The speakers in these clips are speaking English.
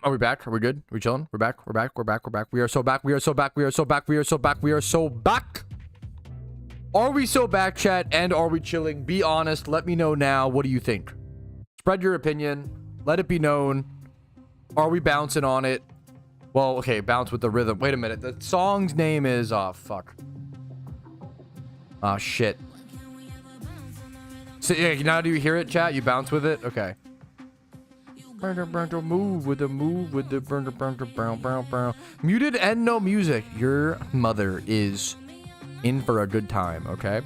Are we back? Are we good? Are we chilling? We're back. We're back. We're back. We're back. We are so back. We are so back. We are so back. We are so back. We are so back. Are we so back, chat? And are we chilling? Be honest. Let me know now. What do you think? Spread your opinion. Let it be known. Are we bouncing on it? Well, okay. Bounce with the rhythm. Wait a minute. The song's name is... Oh, fuck. Oh, shit. So, yeah, now do you hear it, chat? You bounce with it? Okay. Move with the brown. Muted and no music. Your mother is in for a good time, okay?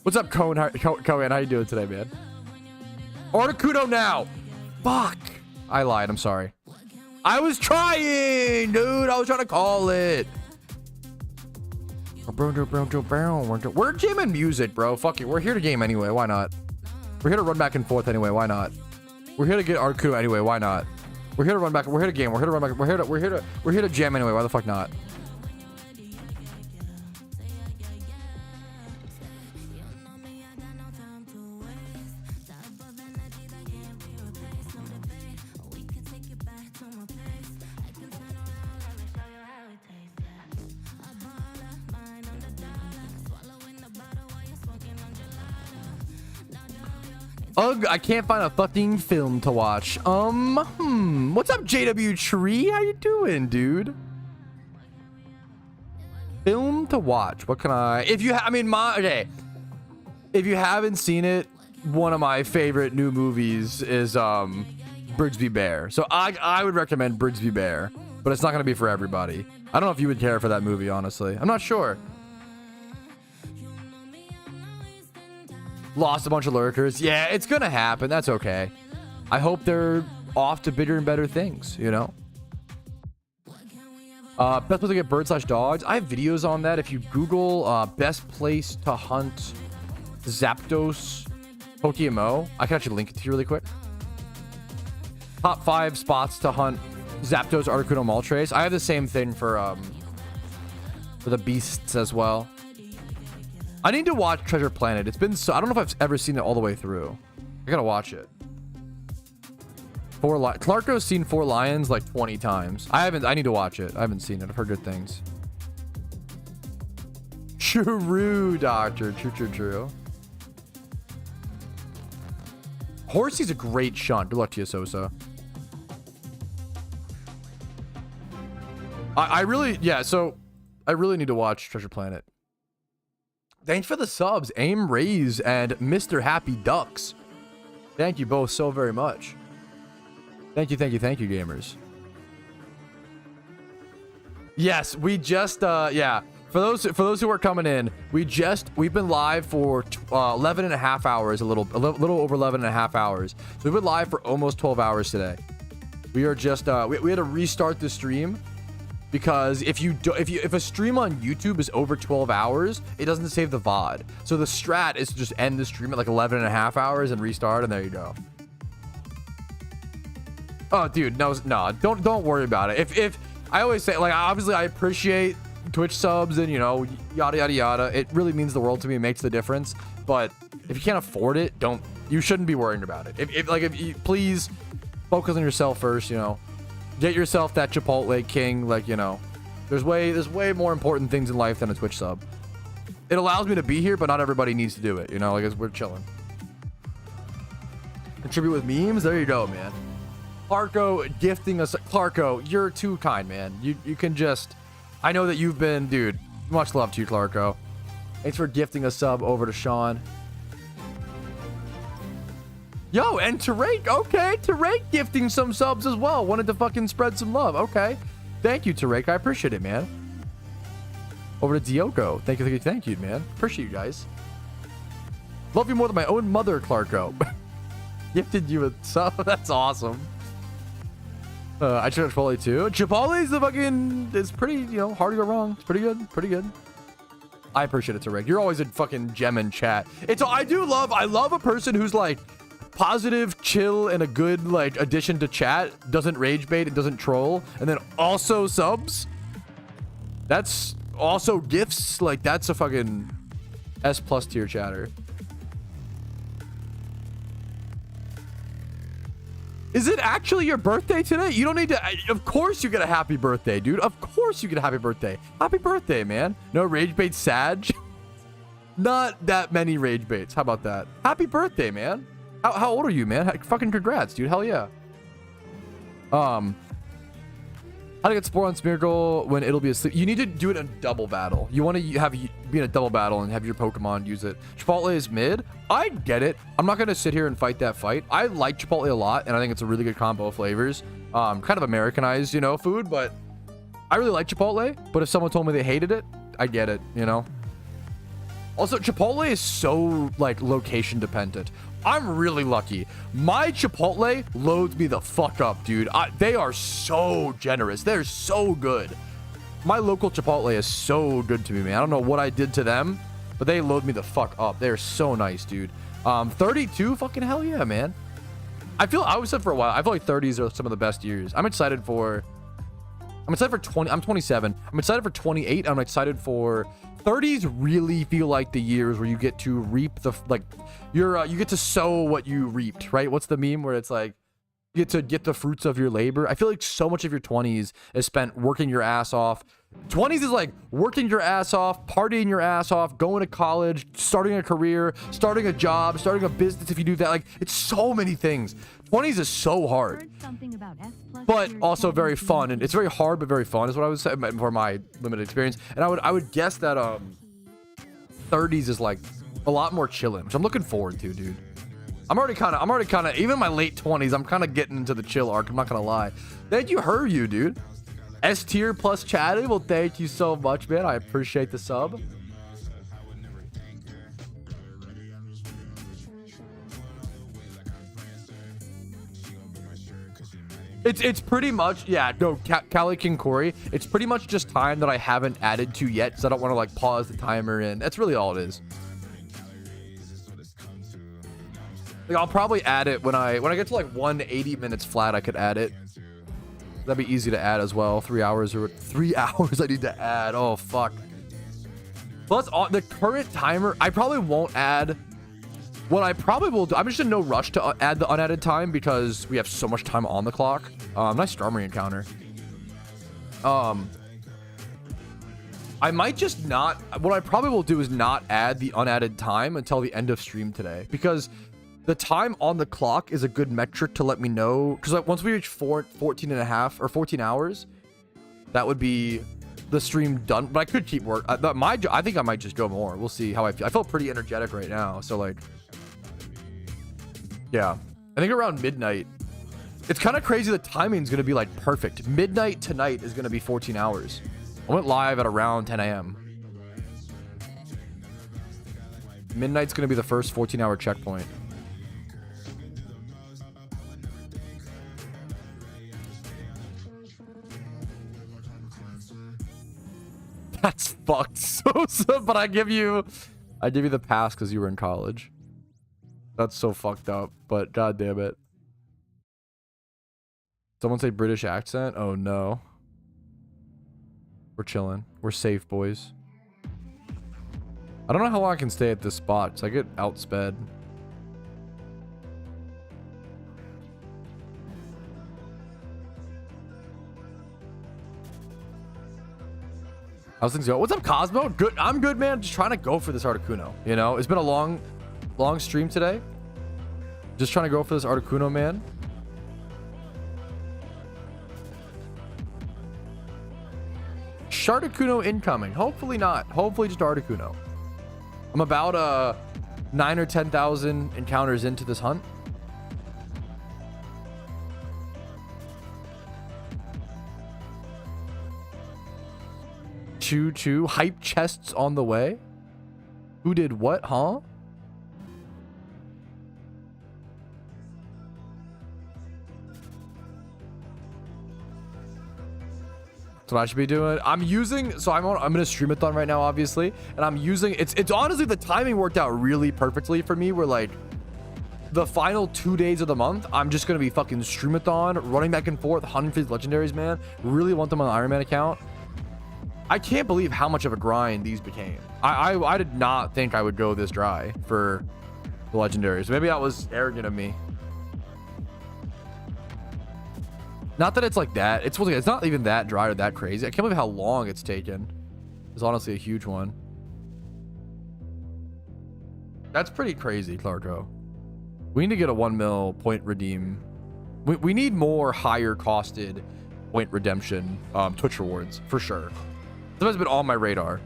What's up, Cohen? Cohen, how you doing today, man? Articuno now. Fuck. I lied. I'm sorry. I was trying, dude. I was trying to call it. We're jamming music, bro. Fuck it. We're here to game anyway. Why not? We're here to run back and forth anyway. Why not? We're here to get Articuno anyway. Why not? We're here to run back. We're here to game. We're here to run back. We're here to jam anyway. Why the fuck not? Ugh, I can't find a fucking film to watch. What's up, JW Tree? How you doing, dude? Film to watch. What can I... If you... okay. If you haven't seen it, one of my favorite new movies is, Brigsby Bear. So I would recommend Brigsby Bear, but it's not going to be for everybody. I don't know if you would care for that movie, honestly. I'm not sure. Lost a bunch of lurkers. Yeah, it's gonna happen. That's okay. I hope they're off to bigger and better things, you know? Best place to get bird/dogs. I have videos on that. If you Google best place to hunt Zapdos PokeMMO, I can actually link it to you really quick. Top 5 spots to hunt Zapdos, Articuno, Moltres. I have the same thing for the beasts as well. I need to watch Treasure Planet. It's been so... I don't know if I've ever seen it all the way through. I gotta watch it. Clarko's seen 4 Lions like 20 times. I need to watch it. I haven't seen it. I've heard good things. True, Doctor. True. Horsey's a great shunt. Good luck to you, Sosa. I really... Yeah, so... I really need to watch Treasure Planet. Thanks for the subs, Aim Raise and Mr. Happy Ducks. Thank you both so very much. Thank you, gamers. Yes, we just yeah. For those who are coming in, we've been live for 11 and a half hours, a little over 11 and a half hours. So we've been live for almost 12 hours today. We are just we had to restart the stream. Because if a stream on YouTube is over 12 hours, it doesn't save the VOD. So the strat is to just end the stream at like 11 and a half hours and restart, and there you go. Oh, dude, no, don't worry about it. If I always say, like, obviously I appreciate Twitch subs and, you know, yada yada yada. It really means the world to me. It makes the difference. But if you can't afford it, you shouldn't be worrying about it. If you please focus on yourself first, you know. Get yourself that Chipotle king, like, you know. There's way more important things in life than a Twitch sub. It allows me to be here, but not everybody needs to do it, you know, like, we're chilling. Contribute with memes? There you go, man. Clarko gifting us. Clarko, you're too kind, man. You can just... I know that you've been... Dude, much love to you, Clarko. Thanks for gifting a sub over to Sean. Yo, and Tarek, okay, Tarek gifting some subs as well. Wanted to fucking spread some love, okay. Thank you, Tarek, I appreciate it, man. Over to Dioko, thank you, man. Appreciate you guys. Love you more than my own mother, Clarko. Gifted you a sub, that's awesome. I tried Chipotle too. Chipotle's the fucking, it's pretty, you know, hard to go wrong. It's pretty good. I appreciate it, Tarek. You're always a fucking gem in chat. I love a person who's like, positive, chill, and a good like addition to chat, doesn't rage bait and doesn't troll, and then also subs. That's also gifts. Like, that's a fucking S+ tier chatter. Is it actually your birthday today? You don't need to. Of course you get a happy birthday, dude. Of course you get a happy birthday. Happy birthday, man. No rage bait, Sag. Not that many rage baits. How about that? Happy birthday, man. How old are you, man? Fucking congrats, dude. Hell yeah. How to get Spore on Smeargle when it'll be asleep. You need to do it in a double battle. You want to be in a double battle and have your Pokemon use it. Chipotle is mid. I get it. I'm not going to sit here and fight that fight. I like Chipotle a lot, and I think it's a really good combo of flavors. Kind of Americanized, you know, food, but I really like Chipotle. But if someone told me they hated it, I get it, you know. Also, Chipotle is so, like, location dependent. I'm really lucky. My Chipotle loads me the fuck up, dude. They are so generous. They're so good. My local Chipotle is so good to me, man. I don't know what I did to them, but they load me the fuck up. They're so nice, dude. 32, fucking hell yeah, man. I was said for a while, I feel like 30s are some of the best years. I'm excited for 20. I'm 27. I'm excited for 28. I'm excited for 30s. Really feel like the years where you get to reap the, like, you get to sow what you reaped, right? What's the meme where it's like you get the fruits of your labor? I feel like so much of your 20s is spent working your ass off. 20s is like working your ass off, partying your ass off, going to college, starting a career, starting a job, starting a business if you do that. Like, it's so many things. 20s is so hard, but also very fun. And it's very hard, but very fun is what I would say for my limited experience. And I would guess that 30s is like a lot more chilling, which I'm looking forward to, dude. I'm already kind of, even in my late 20s, I'm kind of getting into the chill arc. I'm not going to lie. Thank you, you, dude. S tier plus chatted. Well, thank you so much, man. I appreciate the sub. It's pretty much, yeah, no, Cali King Corey, it's pretty much just time that I haven't added to yet, because I don't want to, like, pause the timer, and that's really all it is. Like, I'll probably add it when I get to, like, 180 minutes flat. I could add it. That'd be easy to add as well. 3 hours I need to add. Oh, fuck. Plus, the current timer, I probably won't add. What I probably will do, I'm just in no rush to add the unadded time because we have so much time on the clock. Nice Starmie encounter. I might just not, what I probably will do is not add the unadded time until the end of stream today, because the time on the clock is a good metric to let me know, because like once we reach 14 and a half or 14 hours, that would be the stream done. But I could keep work. I think I might just go more. We'll see how I feel. I feel pretty energetic right now, so like, yeah, I think around midnight. It's kind of crazy. The timing is going to be like perfect. Midnight tonight is going to be 14 hours. I went live at around 10 a.m. Midnight's going to be the first 14-hour checkpoint. That's fucked, Sosa, but I give you the pass because you were in college. That's so fucked up, but god damn it. Someone say British accent? Oh no. We're chilling. We're safe, boys. I don't know how long I can stay at this spot, so I get outsped. How's things going? What's up, Cosmo? Good. I'm good, man. Just trying to go for this Articuno. You know, it's been a long stream today. Just trying to go for this Articuno, man. Sharticuno incoming. Hopefully not. Hopefully just Articuno. I'm about 9 or 10,000 encounters into this hunt. Choo hype chests on the way. Who did what, huh? That's what I should be doing. I'm using, so I'm in a STREAMATHON right now, obviously, and I'm using, it's honestly, the timing worked out really perfectly for me, where like the final 2 days of the month, I'm just gonna be fucking STREAMATHON, running back and forth, 150 legendaries, man. Really want them on the Iron Man account. I can't believe how much of a grind these became. I did not think I would go this dry for the legendaries. Maybe that was arrogant of me. Not that it's like that. It's not even that dry or that crazy. I can't believe how long it's taken. It's honestly a huge one. That's pretty crazy, Clarko. We need to get a 1 mil point redeem. We need more higher costed point redemption Twitch rewards for sure. That has been on my radar.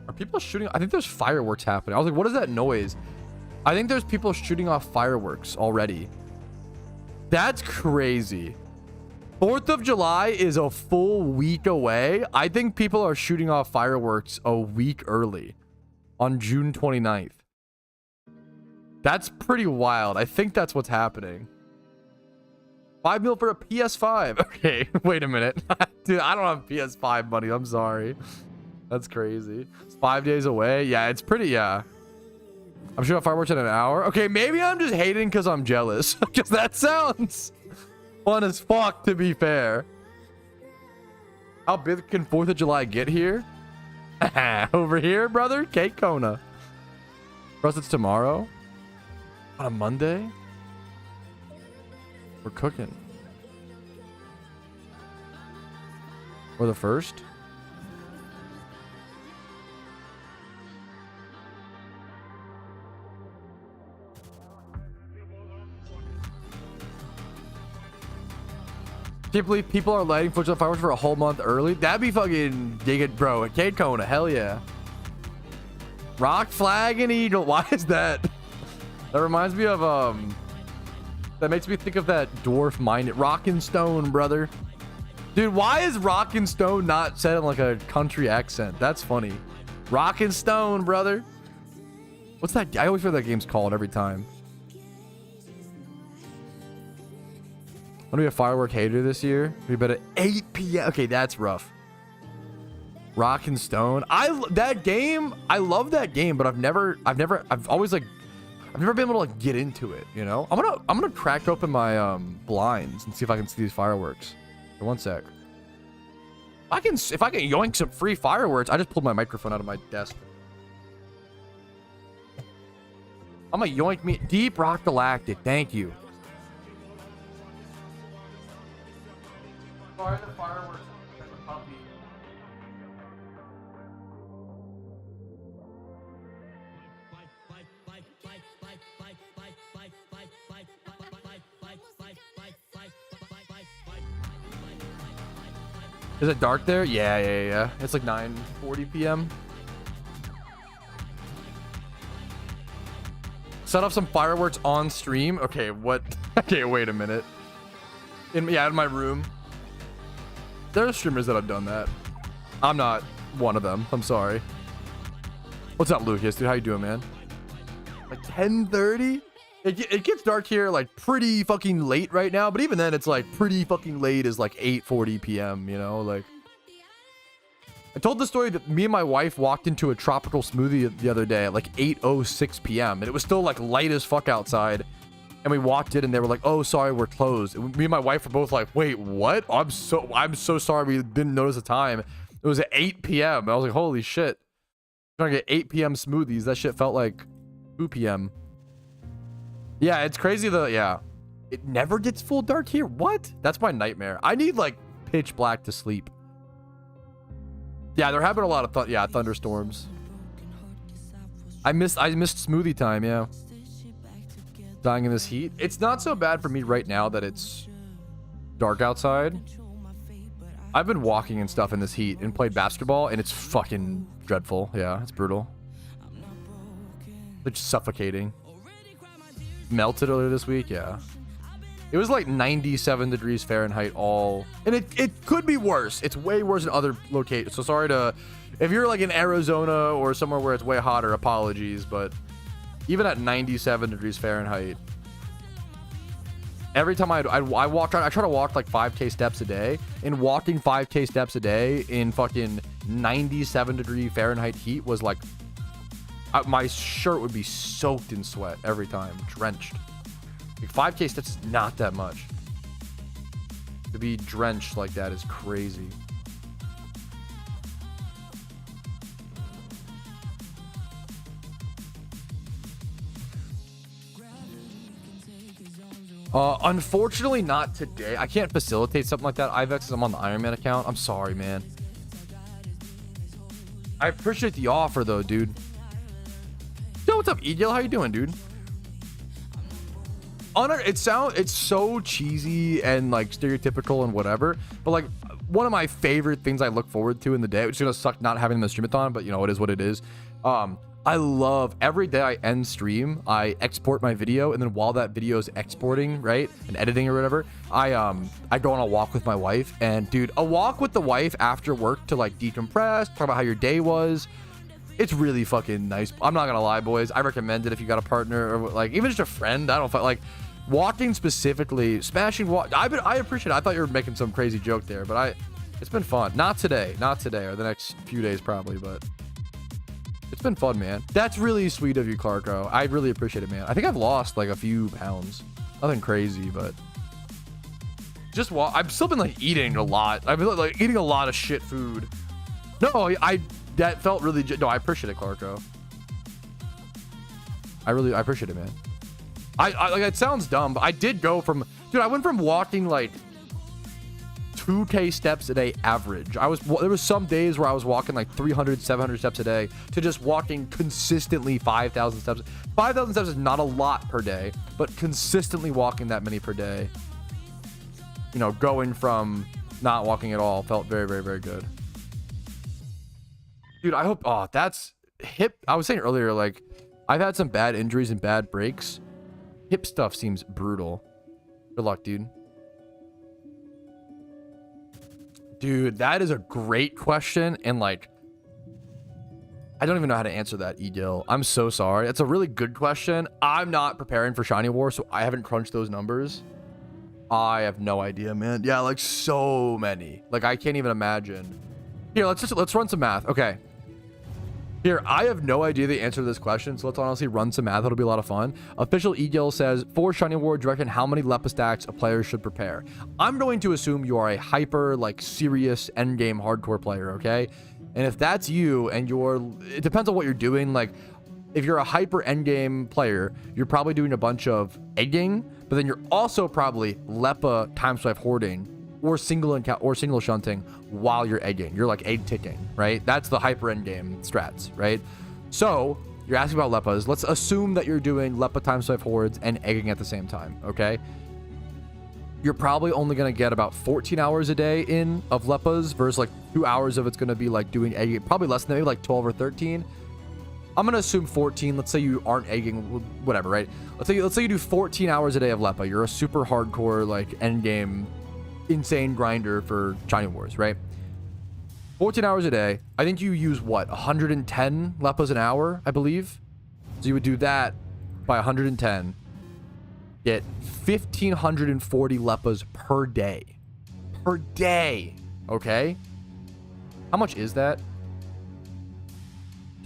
Are people shooting? I think there's fireworks happening. I was like, what is that noise? I think there's people shooting off fireworks already. That's crazy. 4th of July is a full week away. I think people are shooting off fireworks a week early on June 29th. That's pretty wild. I think that's what's happening. 5 mil for a PS5. Okay, wait a minute. Dude, I don't have PS5 money. I'm sorry. That's crazy. It's 5 days away. Yeah, it's pretty, yeah. I'm shooting off fireworks in an hour. Okay, maybe I'm just hating because I'm jealous. Because that sounds fun as fuck, to be fair. How big can 4th of July get here? Over here, brother. Cake Kona. For us, it's tomorrow. On a Monday? We're cooking. Or the 1st? Can't believe people are lighting Foot of fireworks for a whole month early. That'd be fucking dig it, bro. Cade Kona, hell yeah. Rock, flag, and eagle. Why is that? That reminds me of that makes me think of that dwarf mind. Rock and Stone, brother. Dude, why is Rock and Stone not said in like a country accent? That's funny. Rock and Stone, brother. What's that? I always forget that game's called every time. I'm gonna be a firework hater this year. We bet at 8 p.m. Okay, that's rough. Rock and Stone. That game. I love that game, but I've always like, I've never been able to like get into it. You know. I'm gonna crack open my blinds and see if I can see these fireworks. For 1 sec. If I can yoink some free fireworks. I just pulled my microphone out of my desk. I'm gonna yoink me Deep Rock Galactic. Thank you. Sorry, the fireworks. Puppy. Is it dark there? Yeah. It's like 9:40 p.m. Set up some fireworks on stream. Okay, what? Okay, wait a minute. In my room. There are streamers that have done that. I'm not one of them. I'm sorry. What's up, Lucas? Dude, how you doing, man? Like 10:30? It gets dark here like pretty fucking late right now, but even then it's like pretty fucking late is like 8:40 p.m., you know? Like, I told the story that me and my wife walked into a tropical smoothie the other day at like 8:06 p.m. and it was still like light as fuck outside. And we walked in and they were like, "Oh, sorry, we're closed." And me and my wife were both like, "Wait, what? I'm so sorry, we didn't notice the time." It was at 8 p.m. And I was like, "Holy shit." I'm trying to get 8 p.m. smoothies. That shit felt like 2 p.m. Yeah, it's crazy though. Yeah. It never gets full dark here. What? That's my nightmare. I need like pitch black to sleep. Yeah, there have been a lot of thunderstorms. I missed smoothie time, yeah. Dying in this heat. It's not so bad for me right now that it's dark outside. I've been walking and stuff in this heat and played basketball and it's fucking dreadful. Yeah, it's brutal. It's suffocating. Melted earlier this week, yeah. It was like 97 degrees Fahrenheit all, and it could be worse. It's way worse in other locations. So sorry to, if you're like in Arizona or somewhere where it's way hotter, apologies, but even at 97 degrees Fahrenheit, every time I walk, I try to walk like 5K steps a day, and walking 5K steps a day in fucking 97 degree Fahrenheit heat was like, my shirt would be soaked in sweat every time, drenched. Like 5K steps is not that much. To be drenched like that is crazy. Unfortunately not today. I can't facilitate something like that. Ivex, I'm on the Iron Man account. I'm sorry, man. I appreciate the offer though, dude. Yo, what's up, Egil? How you doing, dude? It's so cheesy and like stereotypical and whatever, but like one of my favorite things I look forward to in the day, which is gonna suck not having the streamathon, but you know, it is what it is. I love every day I end stream, I export my video, and then while that video is exporting, right, and editing or whatever, I go on a walk with my wife. And dude, a walk with the wife after work to like decompress, talk about how your day was, it's really fucking nice. I'm not gonna lie, boys, I recommend it if you got a partner or like even just a friend. I don't like walking specifically, smashing walk. I appreciate it. I thought you were making some crazy joke there, but it's been fun. Not today, or the next few days probably, but it's been fun, man. That's really sweet of you, Clarko. I really appreciate it, man. I think I've lost like a few pounds. Nothing crazy, but just I've still been like eating a lot. I've been like eating a lot of shit food. No, that felt really, no, I appreciate it, Clarko. I appreciate it, man. I like, it sounds dumb, but I did go from, dude, I went from walking like 2K steps a day average. There was some days where I was walking like 300, 700 steps a day to just walking consistently 5,000 steps. 5,000 steps is not a lot per day, but consistently walking that many per day, you know, going from not walking at all felt very, very, very good. Dude, I hope, oh, that's hip. I was saying earlier, like I've had some bad injuries and bad breaks. Hip stuff seems brutal. Good luck, dude. Dude, that is a great question. And like, I don't even know how to answer that, Egil. I'm so sorry. It's a really good question. I'm not preparing for Shiny War, so I haven't crunched those numbers. I have no idea, man. Yeah, like so many. Like I can't even imagine. Here, let's run some math. Okay. Here, I have no idea the answer to this question, so let's honestly run some math. It'll be a lot of fun. Official Egil says, for Shiny Award, do you reckon how many Lepa stacks a player should prepare? I'm going to assume you are a hyper, like, serious endgame hardcore player, okay? And if that's you, and it depends on what you're doing. Like, if you're a hyper endgame player, you're probably doing a bunch of egging, but then you're also probably Lepa time swipe hoarding, or single shunting while you're egging. You're like egg ticking, right? That's the hyper end game strats, right? So you're asking about Lepas. Let's assume that you're doing Lepa time swipe hordes and egging at the same time, okay? You're probably only going to get about 14 hours a day in of Lepas versus like 2 hours of it's going to be like doing egging, probably less than maybe like 12 or 13. I'm going to assume 14. Let's say you aren't egging, whatever, right? Let's say you do 14 hours a day of Lepa. You're a super hardcore like end game insane grinder for Shiny Wars, right? 14 hours a day. I think you use what, 110 Lepas an hour, I believe. So you would do that by 110, get 1,540 Lepas per day, okay? How much is that?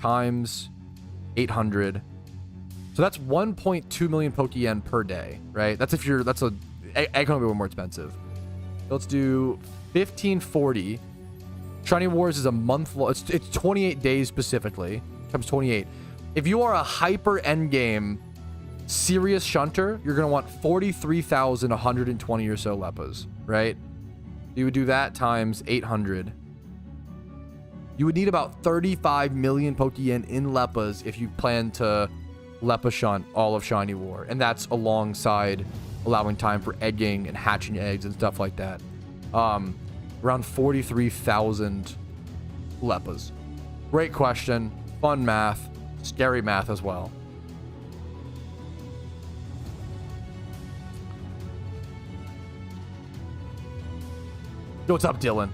Times 800. So that's 1.2 million Poke Yen per day, right? That's if you're, that's egg can be more expensive. Let's do 1,540. Shiny Wars is a month long. It's 28 days specifically. Times 28. If you are a hyper endgame serious shunter, you're going to want 43,120 or so Lepas, right? You would do that times 800. You would need about 35 million Poke Yen in Lepas if you plan to Lepa shunt all of Shiny War. And that's alongside allowing time for egging and hatching eggs and stuff like that. Around 43,000 Lepas. Great question. Fun math. Scary math as well. Yo, what's up, Dylan?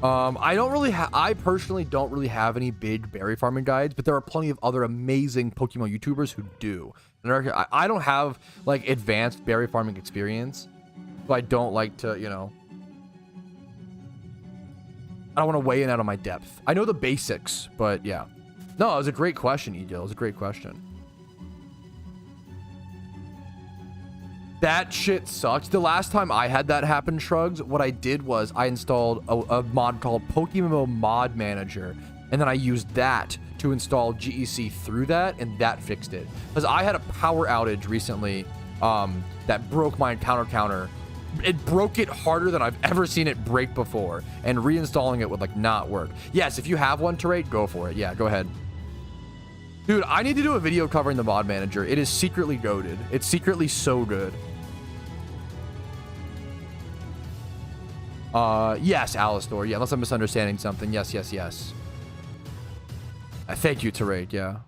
I personally don't really have any big berry farming guides, but there are plenty of other amazing Pokemon YouTubers who do. And I don't have like advanced berry farming experience, so I don't like to, you know, I don't want to weigh in out of my depth. I know the basics, but yeah. No, it was a great question, Egil. It was a great question. That shit sucks. The last time I had that happen, Shrugs, what I did was I installed a mod called PokeMMO Mod Manager, and then I used that to install GEC through that, and that fixed it. Because I had a power outage recently that broke my counter. It broke it harder than I've ever seen it break before, and reinstalling it would like not work. Yes, if you have one to rate, go for it. Yeah, go ahead. Dude, I need to do a video covering the mod manager. It is secretly goated. It's secretly so good. Yes, Alistor. Yeah, unless I'm misunderstanding something. Yes. Thank you, Tarek. Yeah.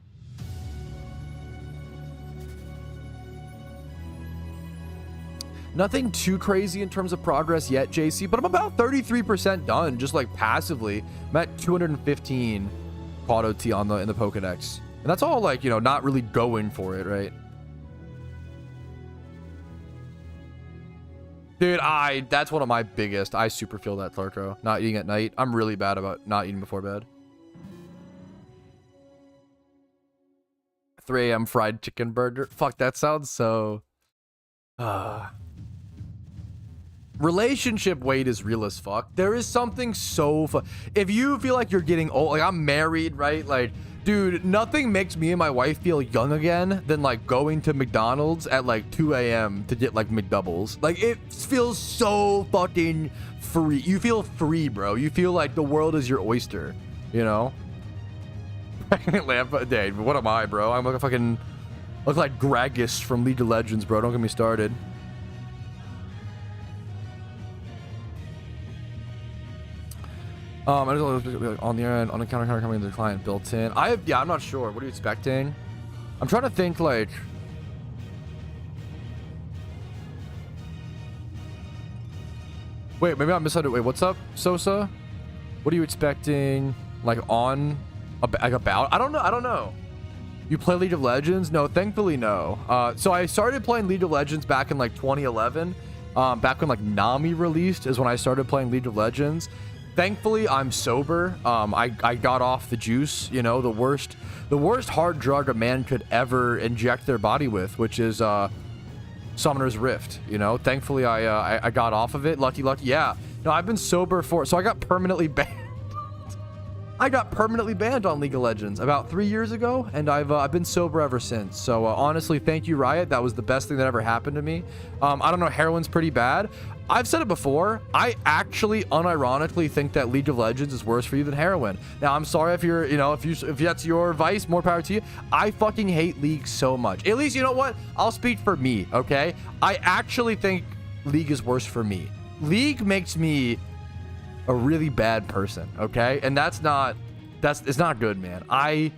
Nothing too crazy in terms of progress yet, JC, but I'm about 33% done, just like passively. I'm at 215 auto T in the Pokedex. And that's all like, you know, not really going for it, right? Dude, that's one of my biggest. I super feel that, Tlarko. Not eating at night. I'm really bad about not eating before bed. 3 a.m. fried chicken burger. Fuck, that sounds so... Relationship weight is real as fuck. There is something so fun. If you feel like you're getting old, like I'm married, right? Like, dude, nothing makes me and my wife feel young again than like going to McDonald's at like 2 a.m. to get like McDoubles. Like, it feels so fucking free. You feel free, bro. You feel like the world is your oyster, you know? Lamp day. What am I, bro? I'm like a fucking... Look like Gragas from League of Legends, bro. Don't get me started. On the end, on the counter coming to the client built in. Yeah, I'm not sure. What are you expecting? I'm trying to think like... Wait, maybe I misunderstood. Wait, what's up, Sosa? What are you expecting? Like on... Like about? I don't know. You play League of Legends? No, thankfully no. So I started playing League of Legends back in like 2011. Back when like Nami released is when I started playing League of Legends. Thankfully, I'm sober. I got off the juice, you know, the worst hard drug a man could ever inject their body with, which is Summoner's Rift, you know. Thankfully, I got off of it. Lucky. Yeah. No, I've been sober so I got permanently banned. I got permanently banned on League of Legends about 3 years ago, and I've been sober ever since. So honestly, thank you, Riot. That was the best thing that ever happened to me. I don't know, heroin's pretty bad. I've said it before. I actually unironically think that League of Legends is worse for you than heroin. Now, I'm sorry if you're, you know, if that's your vice, more power to you. I fucking hate League so much. At least, you know what? I'll speak for me, okay? I actually think League is worse for me. League makes me a really bad person, okay? And it's not good, man. I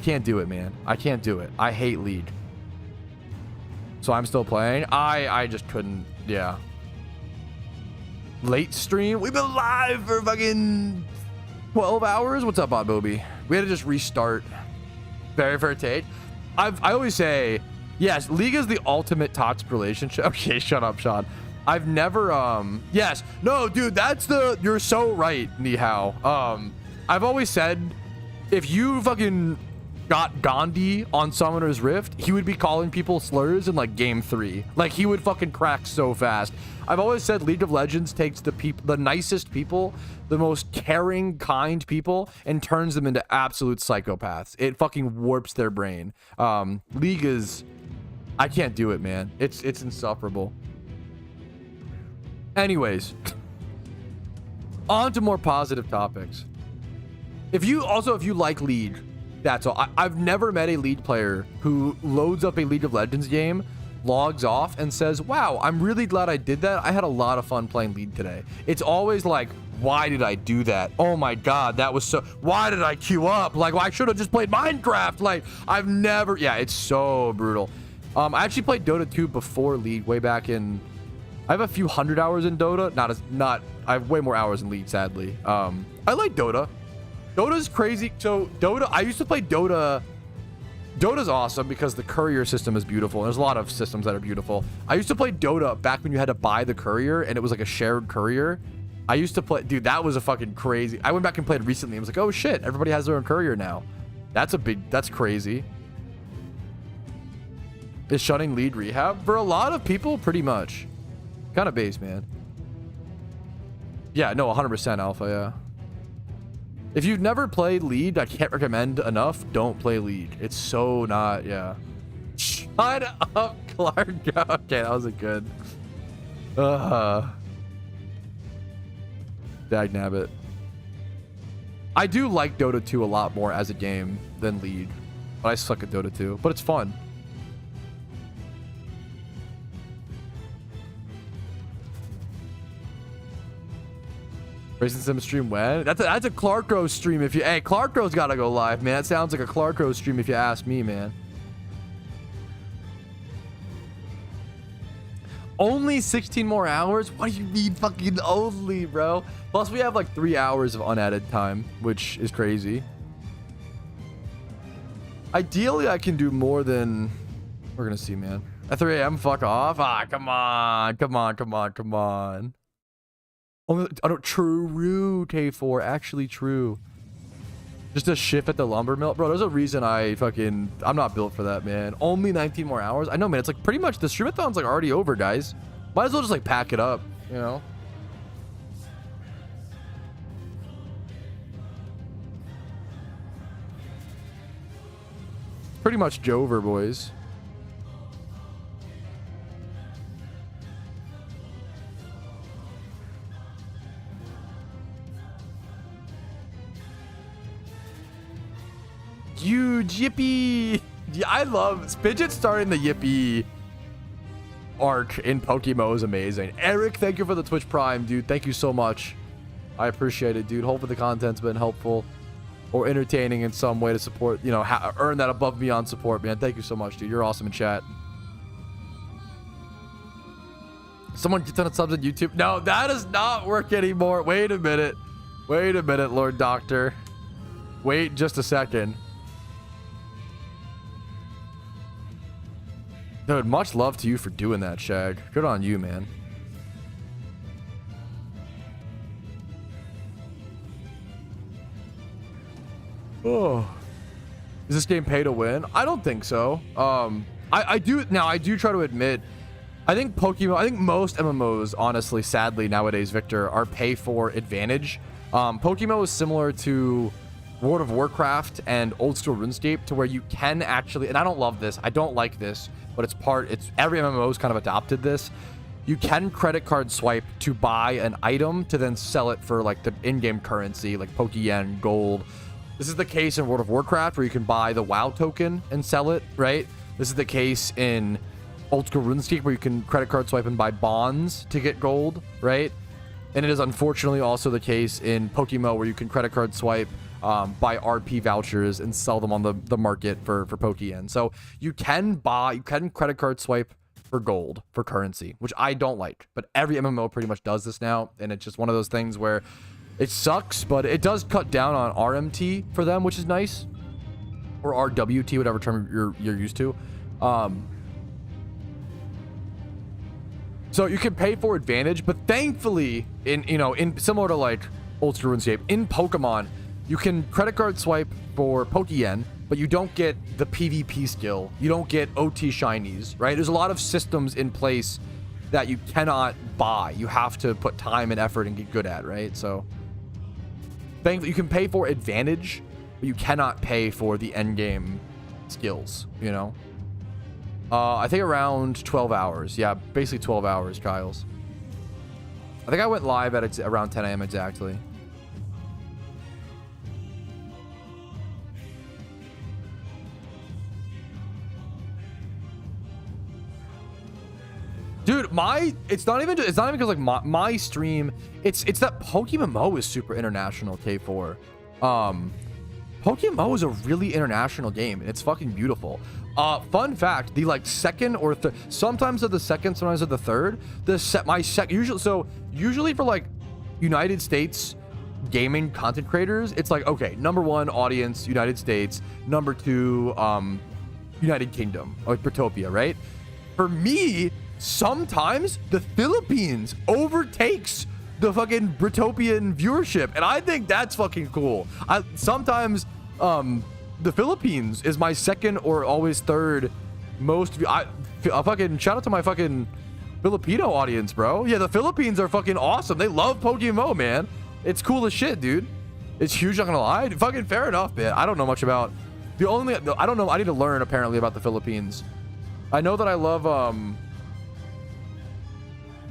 can't do it, man. I can't do it. I hate League. So I'm still playing. I just couldn't. Yeah. Late stream. We've been live for fucking 12 hours. What's up, Bob Bobby? We had to just restart. Very fair take. I always say, yes, League is the ultimate toxic relationship. Okay, shut up, Sean. I've never, yes. No, dude, you're so right, Nihao. I've always said, if you fucking got Gandhi on Summoner's Rift, he would be calling people slurs in like game 3. Like, he would fucking crack so fast. I've always said League of Legends takes the nicest people, the most caring, kind people, and turns them into absolute psychopaths. It fucking warps their brain. League is, I can't do it, man. It's insufferable. Anyways, on to more positive topics. If you like League, that's all. I've never met a League player who loads up a League of Legends game, logs off, and says, wow, I'm really glad I did that. I had a lot of fun playing League today. It's always like, why did I do that? Oh my God, that was so... Why did I queue up? Like, well, I should have just played Minecraft. Like, I've never... Yeah, it's so brutal. I actually played Dota 2 before League, way back in... I have a few hundred hours in Dota. I have way more hours in League, sadly. I like Dota. Dota's crazy. So Dota, I used to play Dota. Dota's awesome because the courier system is beautiful. There's a lot of systems that are beautiful. I used to play Dota back when you had to buy the courier and it was like a shared courier. I used to play, dude, that was a fucking crazy. I went back and played recently. I was like, oh shit, everybody has their own courier now. That's crazy. Is shutting League rehab? For a lot of people, pretty much. Kind of base, man. Yeah, no, 100% alpha, yeah. If you've never played League, I can't recommend enough. Don't play League. It's so not, yeah. Shut up, Clark. Okay, that was a good. Dagnabbit. I do like Dota 2 a lot more as a game than League, but I suck at Dota 2. But it's fun. Racing Sim stream when? That's a Clarko stream. If you, hey, Clarko's gotta go live, man. That sounds like a Clarko stream if you ask me, man. Only 16 more hours? What do you mean fucking only, bro? Plus, we have like 3 hours of unadded time, which is crazy. Ideally, I can do more than... We're gonna see, man. At 3 a.m., fuck off. Ah, come on. Come on, come on, come on. Only, I don't... True, K4. Actually true. Just a shift at the lumber mill. Bro, there's a reason I'm not built for that, man. Only 19 more hours? I know, man. It's like pretty much the streamathon's like already over, guys. Might as well just like pack it up, you know? Pretty much Jover, boys. Huge yippee. Yeah, I love Spidget starting the yippee arc in PokeMMO is amazing. Eric, thank you for the Twitch Prime, dude. Thank you so much. I appreciate it, dude. Hopefully the content's been helpful or entertaining in some way to support, you know, earn that above and beyond support, man. Thank you so much, dude. You're awesome in chat. Someone gets on subs on YouTube. No, that does not work anymore. Wait a minute. Wait a minute, Lord Doctor. Wait just a second. Dude, much love to you for doing that, Shag. Good on you, man. Oh. Is this game pay to win? I don't think so. I do try to admit, I think most MMOs, honestly, sadly, nowadays, Victor, are pay for advantage. PokeMMO is similar to World of Warcraft and old school RuneScape, to where you can actually, and I don't love this, I don't like this, but it's every MMO's kind of adopted this. You can credit card swipe to buy an item to then sell it for like the in-game currency, like Pokeyen, gold. This is the case in World of Warcraft, where you can buy the WoW token and sell it, right? This is the case in old school RuneScape, where you can credit card swipe and buy bonds to get gold, right? And it is unfortunately also the case in PokeMMO, where you can credit card swipe, buy RP vouchers and sell them on the market for Pokeyen. So you can credit card swipe for gold, for currency, which I don't like, but every MMO pretty much does this now, and it's just one of those things where it sucks, but it does cut down on RMT for them, which is nice, or RWT, whatever term you're used to. So you can pay for advantage, but thankfully, in similar to like old school RuneScape, in Pokemon, you can credit card swipe for Pokeyen, but you don't get the PvP skill. You don't get OT shinies, right? There's a lot of systems in place that you cannot buy. You have to put time and effort and get good at, right? So thankfully, you can pay for advantage, but you cannot pay for the end game skills, you know? I think around 12 hours. Yeah, basically 12 hours, Kyles. I think I went live at around 10 a.m. exactly. Dude, it's not even because like my stream, it's that PokeMMO is super international, K4. PokeMMO is a really international game, and it's fucking beautiful. Fun fact, the like second or sometimes of the second, sometimes of the third, usually for like United States gaming content creators, it's like, okay, number 1 audience, United States, number 2, United Kingdom, like Britopia, right? For me, sometimes the Philippines overtakes the fucking Britopian viewership, and I think that's fucking cool. Sometimes the Philippines is my second or always third most fucking shout out to my fucking Filipino audience, bro. Yeah, the Philippines are fucking awesome. They love PokeMMO, man. It's cool as shit, dude. It's huge, not gonna lie. Fucking fair enough, man. I don't know much about the only. I don't know. I need to learn apparently about the Philippines. I know that I love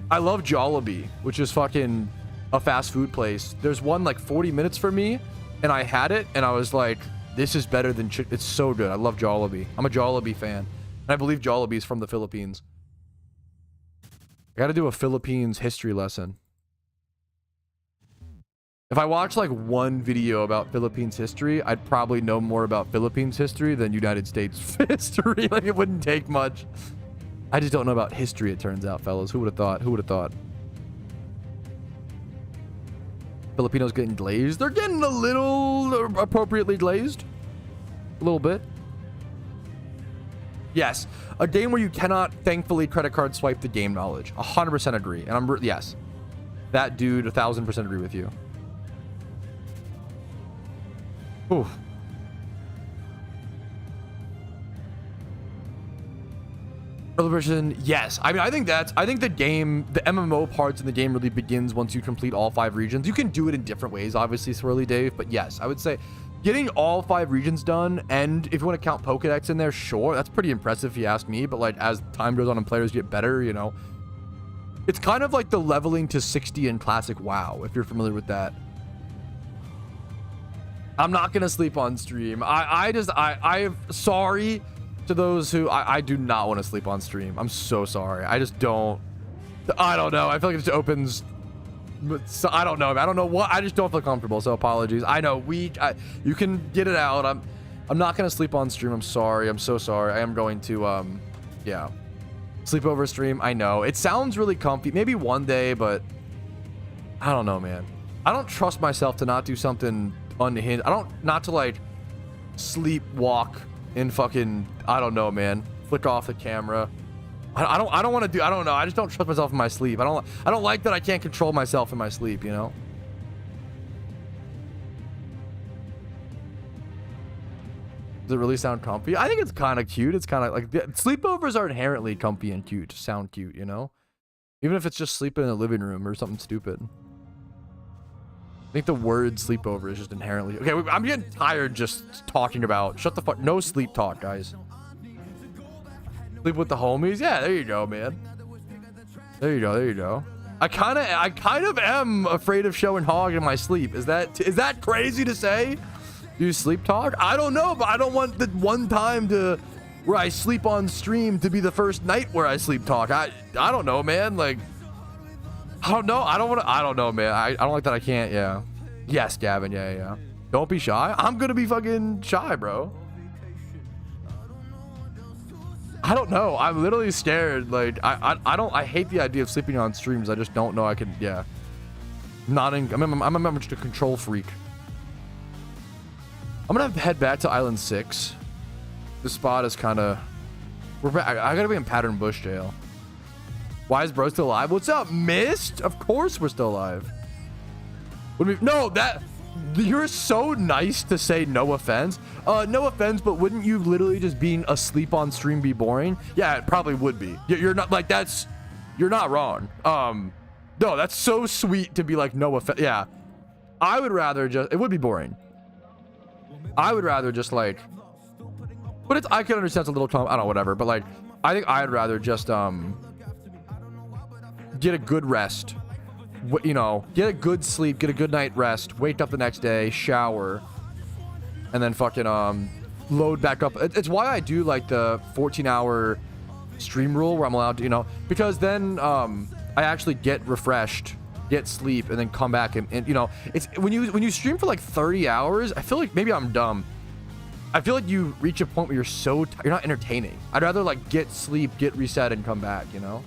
Jollibee, which is fucking a fast food place. There's one like 40 minutes from me, and I had it, and I was like, this is better than it's so good. I love Jollibee. I'm a Jollibee fan, and I believe Jollibee is from the Philippines. I got to do a Philippines history lesson. If I watch like one video about Philippines history, I'd probably know more about Philippines history than United States history. Like, it wouldn't take much. I just don't know about history, it turns out, fellas. Who would have thought? Who would have thought? Filipinos getting glazed. They're getting a little appropriately glazed. A little bit. Yes. A game where you cannot, thankfully, credit card swipe the game knowledge. 100% agree. And yes. That dude, 1000% agree with you. Ooh. Early version, yes. I mean, I think the game, the MMO parts in the game really begins once you complete all 5 regions. You can do it in different ways, obviously, Swirly Dave, but yes, I would say getting all 5 regions done, and if you want to count Pokedex in there, sure, that's pretty impressive if you ask me, but like as time goes on and players get better, you know, it's kind of like the leveling to 60 in classic WoW, if you're familiar with that. I'm not gonna sleep on stream. I'm sorry to those who I do not want to sleep on stream. I'm so sorry. I just don't. I don't know. I feel like it just opens. So I don't know. I don't know what. I just don't feel comfortable. So apologies. I know you can get it out. I'm not gonna sleep on stream. I'm sorry. I'm so sorry. I am going to yeah, sleep over stream. I know it sounds really comfy. Maybe one day, but I don't know, man. I don't trust myself to not do something unhinged. Not to like sleepwalk in fucking, I don't know, man, flick off the camera. I don't want to do, I don't know, I just don't trust myself in my sleep. I don't like that I can't control myself in my sleep, you know. Does it really sound comfy? I think it's kind of cute. It's kind of like, sleepovers are inherently comfy and cute, just sound cute, you know, even if it's just sleeping in the living room or something stupid. I think the word sleepover is just inherently... Okay, I'm getting tired just talking about... Shut the fuck... No sleep talk, guys. Sleep with the homies? Yeah, there you go, man. There you go, there you go. I kind of am afraid of showing hog in my sleep. Is that crazy to say? Do you sleep talk? I don't know, but I don't want the one time where I sleep on stream to be the first night where I sleep talk. I don't know, man. Like... I don't know. I don't know, man. I don't like that I can't. Yeah. Yes, Gavin. Yeah. Don't be shy. I'm gonna be fucking shy, bro. I don't know. I'm literally scared. Like, I hate the idea of sleeping on streams. I just don't know I can. Yeah. I'm just a control freak. I'm gonna head back to Island 6. The spot is kind of... I gotta be in Pattern Bush jail. Why is bro still alive? What's up, Mist? Of course we're still alive. No, you're so nice to say no offense. No offense, but wouldn't you literally just being asleep on stream be boring? Yeah, it probably would be. You're not like you're not wrong. No, that's so sweet to be like no offense. Yeah, I would rather it would be boring. I would rather just like, but I can understand it's a little I don't know, whatever. But like, I think I'd rather just get a good rest, you know, get a good sleep, get a good night rest, wake up the next day, shower, and then fucking load back up. It's why I do like the 14-hour stream rule where I'm allowed to, you know, because then I actually get refreshed, get sleep, and then come back and you know, it's when you stream for like 30 hours, I feel like maybe I'm dumb. I feel like you reach a point where you're not entertaining. I'd rather like get sleep, get reset, and come back, you know.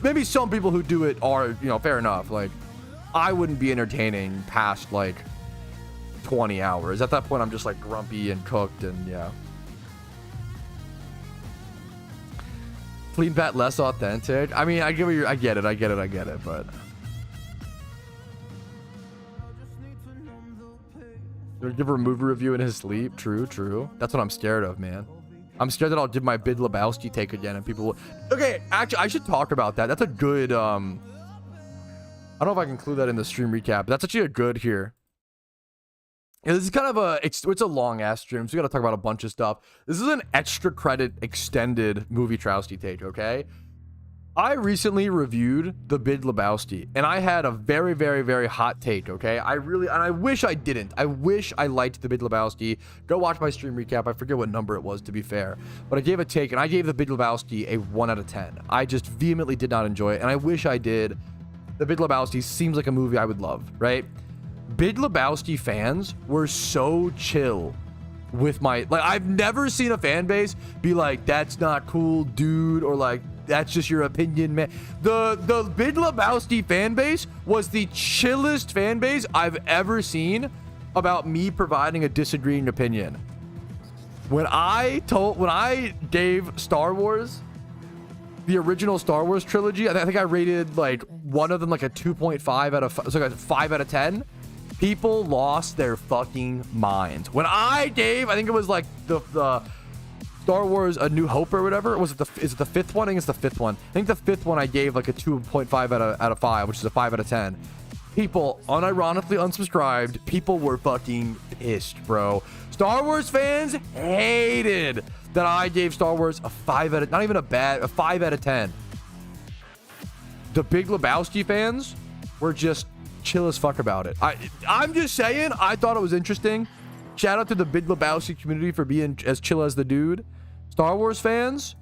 Maybe some people who do it are, you know, fair enough. Like, I wouldn't be entertaining past like 20 hours. At that point, I'm just like grumpy and cooked, and yeah. Clean bat less authentic. I mean, I get it, but give a movie review in his sleep. True. That's what I'm scared of, man. I'm scared that I'll do my Big Lebowski take again and people will... Okay, actually, I should talk about that. That's a good, I don't know if I can include that in the stream recap, but that's actually a good here. Yeah, this is kind of it's a long ass stream, so we gotta talk about a bunch of stuff. This is an extra credit extended movie Trousty take, okay? I recently reviewed The Big Lebowski, and I had a very, very, very hot take, okay? I wish I didn't. I wish I liked The Big Lebowski. Go watch my stream recap. I forget what number it was, to be fair. But I gave a take, and I gave The Big Lebowski a 1 out of 10. I just vehemently did not enjoy it, and I wish I did. The Big Lebowski seems like a movie I would love, right? Big Lebowski fans were so chill with my... Like, I've never seen a fan base be like, that's not cool, dude, or like, that's just your opinion, man. The Big Lebowski fan base was the chillest fan base I've ever seen about me providing a disagreeing opinion. When I gave Star Wars, the original Star Wars trilogy, I think I rated like one of them like a 2.5 out of, so like a 5 out of 10. People lost their fucking minds. When I gave, I think it was like the Star Wars A New Hope or whatever. Is it the fifth one? I think it's the fifth one. I think the fifth one I gave like a 2.5 out of 5, which is a 5 out of 10. People unironically unsubscribed. People were fucking pissed, bro. Star Wars fans hated that I gave Star Wars a 5 out of, not even a 5 out of 10. The Big Lebowski fans were just chill as fuck about it. I'm just saying, I thought it was interesting. Shout out to the Big Lebowski community for being as chill as the dude. Star Wars fans,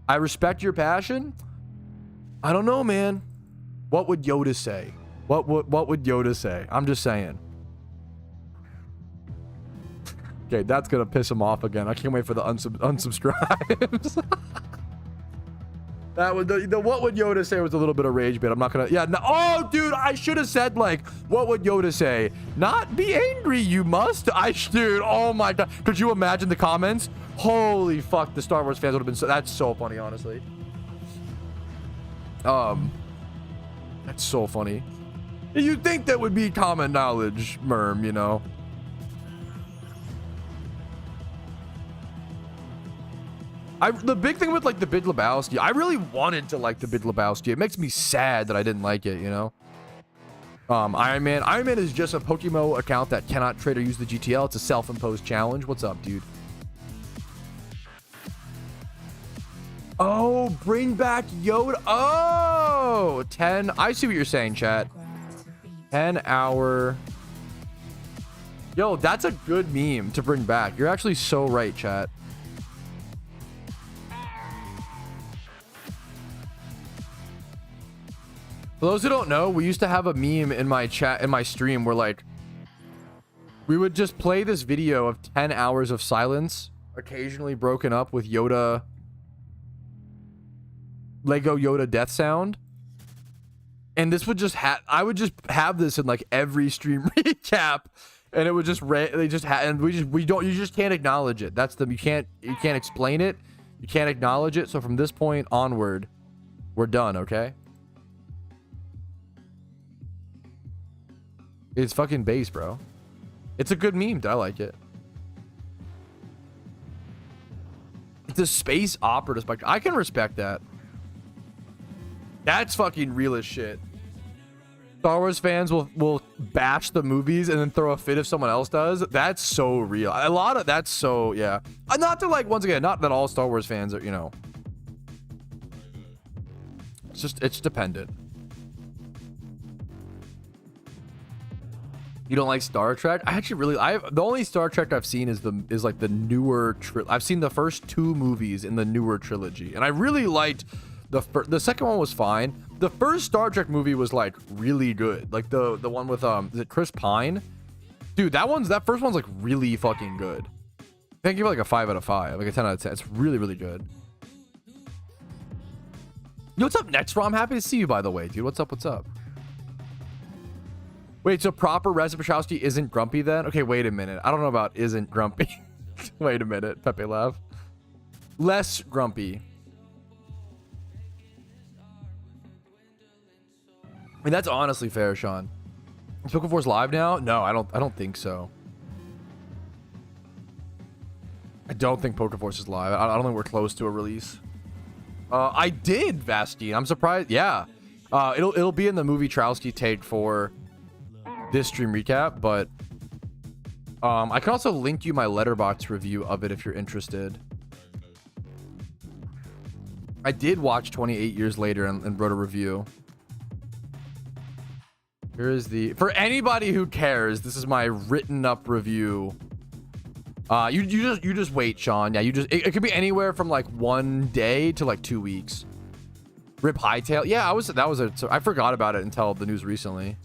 I respect your passion. I don't know, man. What would Yoda say? What would Yoda say? I'm just saying. Okay, that's gonna piss him off again. I can't wait for the unsubscribes. That was the what would Yoda say was a little bit of rage bit. I'm not gonna, yeah, no, oh dude, I should have said like, what would Yoda say? Not be angry, you must. Dude, oh my god, could you imagine the comments? Holy fuck, the Star Wars fans would have been so, that's so funny, honestly. That's so funny. You'd think that would be common knowledge, Merm, you know. The big thing with like the Big Lebowski, I really wanted to like the Big Lebowski. It makes me sad that I didn't like it, you know. Iron Man is just a PokeMMO account that cannot trade or use the GTL. It's a self-imposed challenge. What's up, dude? Oh, bring back Yoda. Oh, 10. I see what you're saying, chat. 10-hour. Yo, that's a good meme to bring back. You're actually so right, chat. For those who don't know, we used to have a meme in my chat, in my stream, where like we would just play this video of 10 hours of silence, occasionally broken up with Yoda, Lego Yoda death sound. And this would just I would just have this in like every stream recap, and it would just you just can't acknowledge it. That's you can't explain it, you can't acknowledge it. So from this point onward, we're done, okay? It's fucking base, bro. It's a good meme. I like it. It's a space opera spectrum. I can respect that. That's fucking real as shit. Star Wars fans will bash the movies and then throw a fit if someone else does. That's so real. A lot of that's so, yeah. Not to like, once again, not that all Star Wars fans are, you know. It's dependent. You don't like Star Trek? I actually really, the only Star Trek I've seen is like the newer I've seen the first 2 movies in the newer trilogy, and I really liked the second one was fine. The first Star Trek movie was like really good, like the one with is it Chris Pine? Dude, that first one's like really fucking good. I think give it like a 5 out of 5, like a 10 out of 10. It's really, really good. Yo, what's up, Next Rom? Happy to see you, by the way, dude. What's up? What's up? Wait, so proper Reciprocity isn't grumpy then? Okay, wait a minute. I don't know about isn't grumpy. Wait a minute. Pepe laugh. Less grumpy. I mean, that's honestly fair, Sean. Is PokeForce live now? No, I don't think so. I don't think PokeForce is live. I don't think we're close to a release. I did, Vastine. I'm surprised. Yeah. It'll be in the movie Trousty take for this stream recap, but I can also link you my letterbox review of it if you're interested. I did watch 28 Years Later and wrote a review. Here is the, for anybody who cares, this is my written up review. You just wait, Sean. Yeah, it could be anywhere from like 1 day to like 2 weeks. Rip Hightail. Yeah, I forgot about it until the news recently.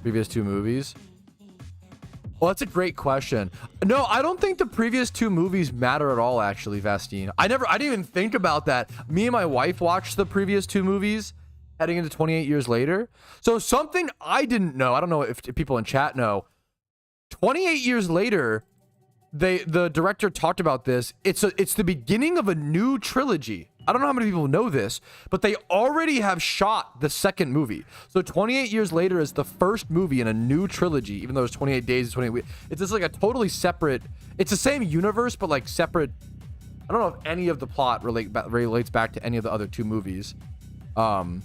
Previous 2 movies. Well, that's a great question. No, I don't think the previous 2 movies matter at all, actually, Vastine. I didn't even think about that. Me and my wife watched the previous 2 movies heading into 28 Years Later. So something I didn't know, I don't know if people in chat know, 28 Years Later, the director talked about this. It's the beginning of a new trilogy. I don't know how many people know this, but they already have shot the 2nd movie. So 28 Years Later is the first movie in a new trilogy, even though it's 28 days, 28 weeks. It's just like a totally separate, it's the same universe, but like separate. I don't know if any of the plot relates back to any of the other 2 movies. 28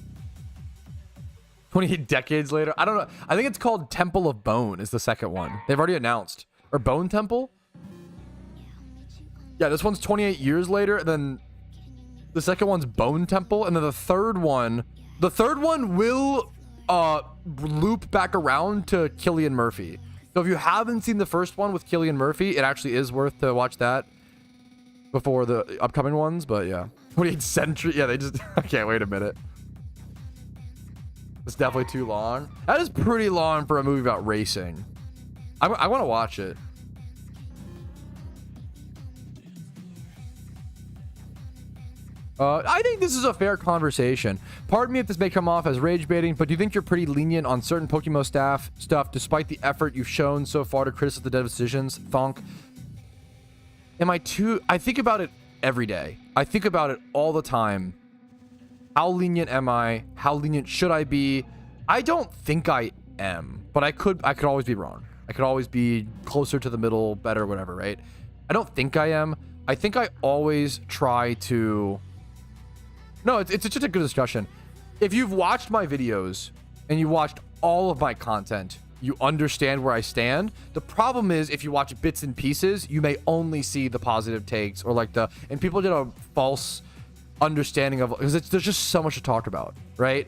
decades later. I don't know. I think it's called Temple of Bone is the 2nd one. They've already announced. Or Bone Temple? Yeah, this one's 28 years later, and then the 2nd one's Bone Temple, and then the third one will loop back around to Cillian Murphy. So if you haven't seen the first one with Cillian Murphy, it actually is worth to watch that before the upcoming ones, but yeah. 28th century. Yeah, they just okay, wait a minute. It's definitely too long. That is pretty long for a movie about racing. I want to watch it. I think this is a fair conversation. Pardon me if this may come off as rage baiting, but do you think you're pretty lenient on certain PokeMMO stuff despite the effort you've shown so far to criticize the dev decisions? Thonk. I think about it every day. I think about it all the time. How lenient am I? How lenient should I be? I don't think I am, but I could always be wrong. I could always be closer to the middle, better, whatever, right? I don't think I am. I think I always try to... No, it's just a good discussion. If you've watched my videos and you watched all of my content, you understand where I stand. The problem is if you watch bits and pieces, you may only see the positive takes or like and people get a false understanding of, because there's just so much to talk about, right?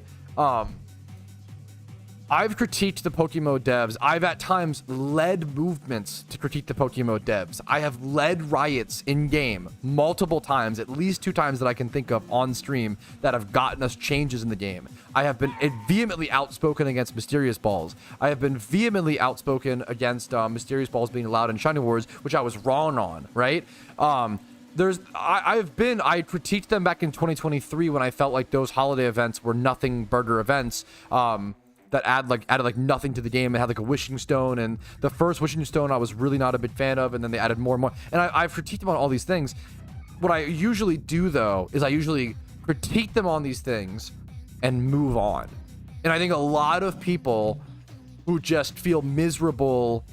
I've critiqued the PokeMMO devs. I've at times led movements to critique the PokeMMO devs. I have led riots in game multiple times, at least 2 times that I can think of on stream that have gotten us changes in the game. I have been vehemently outspoken against Mysterious Balls. I have been vehemently outspoken against Mysterious Balls being allowed in Shiny Wars, which I was wrong on, right? I critiqued them back in 2023 when I felt like those holiday events were nothing burger events. That added nothing to the game. It had like a wishing stone, and the first wishing stone I was really not a big fan of, and then they added more and more. And I've critiqued them on all these things. What I usually do though is I usually critique them on these things and move on. And I think a lot of people who just feel miserable,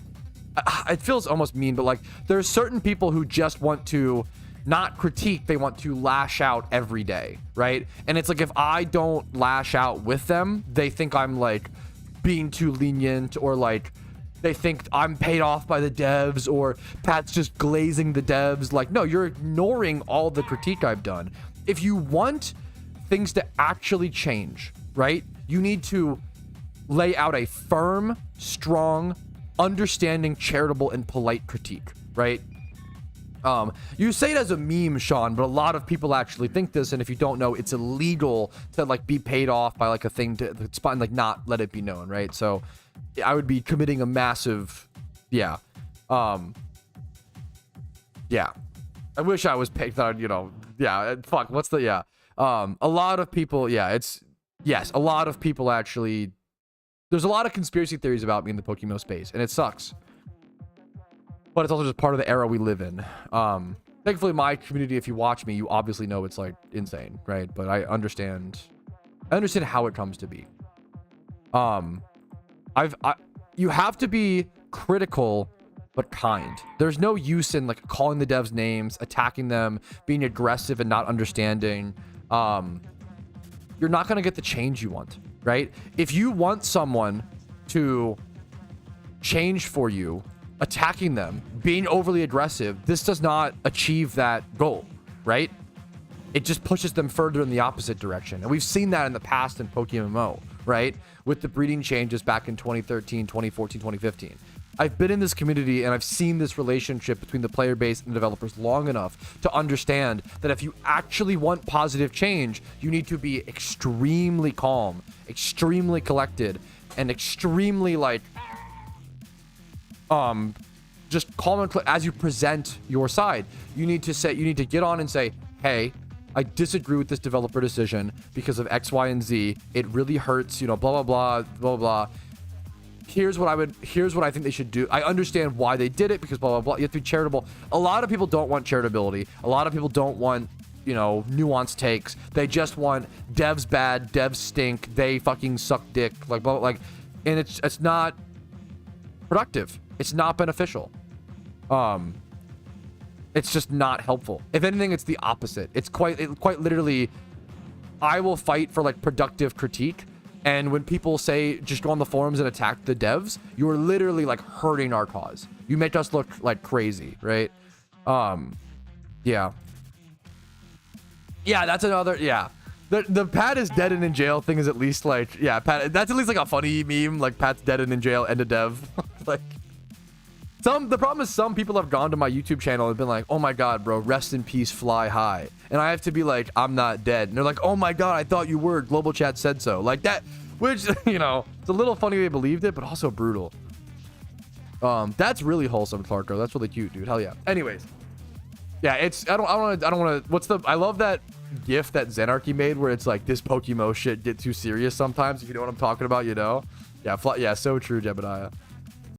it feels almost mean, but like there's certain people who just want to not critique, they want to lash out every day, right? And it's like if I don't lash out with them, they think I'm like being too lenient, or like they think I'm paid off by the devs, or Pat's just glazing the devs. Like, no, you're ignoring all the critique I've done. If you want things to actually change, right, you need to lay out a firm, strong, understanding, charitable, and polite critique, right? You say it as a meme, Sean, but a lot of people actually think this, and if you don't know, it's illegal to like be paid off by like a thing to spot, like not let it be known, right? So I would be committing a massive, yeah. I wish I was paid on, fuck, what's the, yeah. A lot of people, yes, a lot of people actually, there's a lot of conspiracy theories about me in the PokeMMO space, and it sucks. But it's also just part of the era we live in. Thankfully, my community, if you watch me, you obviously know it's like insane, right? But I understand how it comes to be. You have to be critical but kind. There's no use in like calling the devs names, attacking them, being aggressive and not understanding. You're not gonna get the change you want, right? If you want someone to change for you, attacking them, being overly aggressive, this does not achieve that goal, right? It just pushes them further in the opposite direction. And we've seen that in the past in PokeMMO, right? With the breeding changes back in 2013, 2014, 2015. I've been in this community and I've seen this relationship between the player base and the developers long enough to understand that if you actually want positive change, you need to be extremely calm, extremely collected, and extremely like, just calm and as you present your side. You need to get on and say, hey, I disagree with this developer decision because of X, Y, and Z. It really hurts, you know, blah, blah, blah, blah, blah. Here's what I think they should do. I understand why they did it because blah, blah, blah. You have to be charitable. A lot of people don't want charitability. A lot of people don't want, you know, nuanced takes. They just want devs bad, devs stink, they fucking suck dick, like, blah, blah, like, and it's not productive. It's not beneficial. It's just not helpful. If anything, it's the opposite. It's quite literally, I will fight for like productive critique. And when people say just go on the forums and attack the devs, you're literally like hurting our cause. You make us look like crazy, right? Yeah. Yeah, that's another, yeah. The Pat is dead and in jail thing is at least like, yeah, Pat, that's at least like a funny meme, like Pat's dead and in jail and a dev. Like, the problem is some people have gone to my YouTube channel and been like, oh my God, bro, rest in peace, fly high. And I have to be like, I'm not dead. And they're like, oh my God, I thought you were. Global chat said so. Like that, which, you know, it's a little funny they believed it, but also brutal. That's really wholesome, Clarko. That's really cute, dude. Hell yeah. Anyways. Yeah, it's, I don't want to, I love that gif that Zenarchy made where it's like, this PokeMMO shit get too serious sometimes. If you know what I'm talking about, you know? Yeah, yeah, so true, Jebediah.